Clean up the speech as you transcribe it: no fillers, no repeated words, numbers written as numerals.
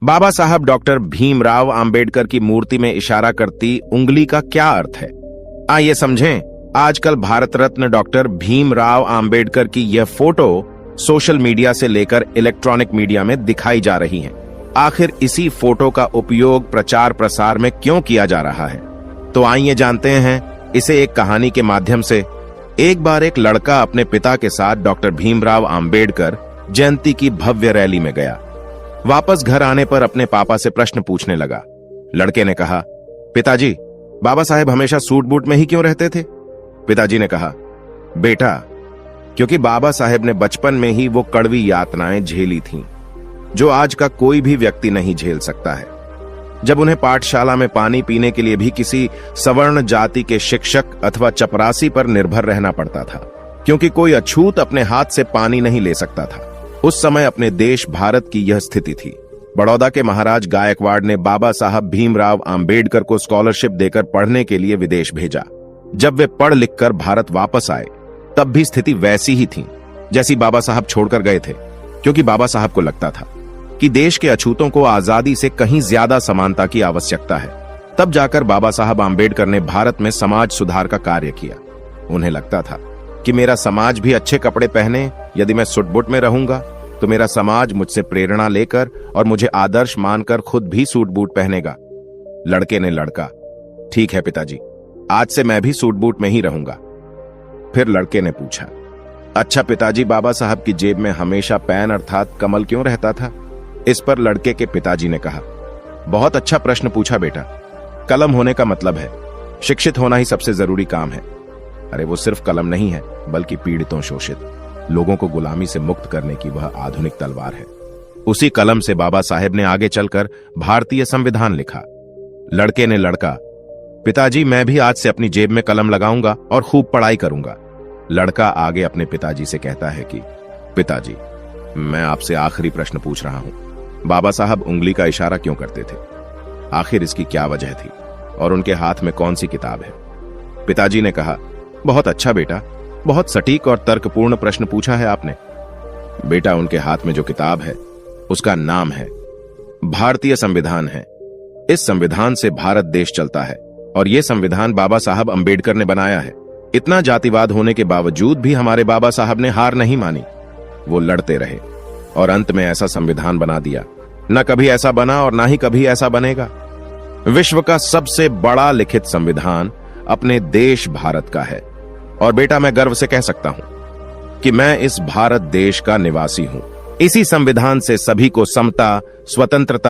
बाबा साहब डॉक्टर भीमराव अंबेडकर की मूर्ति में इशारा करती उंगली का क्या अर्थ है? आइए समझें। आजकल भारत रत्न डॉक्टर भीमराव अंबेडकर की यह फोटो सोशल मीडिया से लेकर इलेक्ट्रॉनिक मीडिया में दिखाई जा रही है। आखिर इसी फोटो का उपयोग प्रचार प्रसार में क्यों किया जा रहा है? तो आइए जानते हैं इसे एक कहानी के माध्यम से। एक बार एक लड़का अपने पिता के साथ डॉक्टर भीमराव अंबेडकर जयंती की भव्य रैली में गया। वापस घर आने पर अपने पापा से प्रश्न पूछने लगा। लड़के ने कहा, पिताजी, बाबा साहेब हमेशा सूट बूट में ही क्यों रहते थे? पिताजी ने कहा, बेटा, क्योंकि बाबा साहेब ने बचपन में ही वो कड़वी यातनाएं झेली थीं, जो आज का कोई भी व्यक्ति नहीं झेल सकता है। जब उन्हें पाठशाला में पानी पीने के लिए भी किसी सवर्ण जाति के शिक्षक अथवा चपरासी पर निर्भर रहना पड़ता था, क्योंकि कोई अछूत अपने हाथ से पानी नहीं ले सकता था। उस समय अपने देश भारत की यह स्थिति थी। बड़ौदा के महाराज गायकवाड़ ने बाबा साहब भीमराव अंबेडकर को स्कॉलरशिप देकर पढ़ने के लिए विदेश भेजा। जब वे पढ़ लिखकर भारत वापस आए, तब भी स्थिति वैसी ही थी जैसी बाबा साहब छोड़कर गए थे, क्योंकि बाबा साहब को लगता था कि देश के अछूतों को आजादी से कहीं ज्यादा समानता की आवश्यकता है। तब जाकर बाबा साहब अंबेडकर ने भारत में समाज सुधार का कार्य किया। उन्हें लगता था कि मेरा समाज भी अच्छे कपड़े पहने, यदि मैं सुटबुट में रहूंगा तो मेरा समाज मुझसे प्रेरणा लेकर और मुझे आदर्श मानकर खुद भी सूट बूट पहनेगा। लड़के ने लड़का, ठीक है पिताजी, आज से मैं भी सूट बूट में ही रहूंगा। फिर लड़के ने पूछा, अच्छा पिताजी, बाबा साहब की जेब में हमेशा पेन अर्थात कमल क्यों रहता था? इस पर लड़के के पिताजी ने कहा, बहुत अच्छा प्रश्न पूछा बेटा। कलम होने का मतलब है शिक्षित होना ही सबसे जरूरी काम है। अरे वो सिर्फ कलम नहीं है, बल्कि पीड़ितों, शोषित लोगों को गुलामी से मुक्त करने की वह आधुनिक तलवार है। उसी कलम से बाबा साहेब ने आगे चलकर भारतीय संविधान लिखा। लड़के ने लड़का, पिताजी, मैं भी आज से अपनी जेब में कलम लगाऊंगा और खूब पढ़ाई करूंगा। लड़का आगे अपने पिताजी से कहता है कि पिताजी, मैं आपसे आखिरी प्रश्न पूछ रहा हूं। बाबा साहब उंगली का इशारा क्यों करते थे? आखिर इसकी क्या वजह थी और उनके हाथ में कौन सी किताब है? पिताजी ने कहा, बहुत अच्छा बेटा, बहुत सटीक और तर्कपूर्ण प्रश्न पूछा है आपने। बेटा, उनके हाथ में जो किताब है उसका नाम है भारतीय संविधान है। इस संविधान से भारत देश चलता है और यह संविधान बाबा साहब अंबेडकर ने बनाया है। इतना जातिवाद होने के बावजूद भी हमारे बाबा साहब ने हार नहीं मानी। वो लड़ते रहे और अंत में ऐसा संविधान बना दिया। न कभी ऐसा बना और ना ही कभी ऐसा बनेगा। विश्व का सबसे बड़ा लिखित संविधान अपने देश भारत का है। और बेटा, मैं गर्व से कह सकता हूं कि मैं इस भारत देश का निवासी हूं। इसी संविधान से सभी को समता, स्वतंत्रता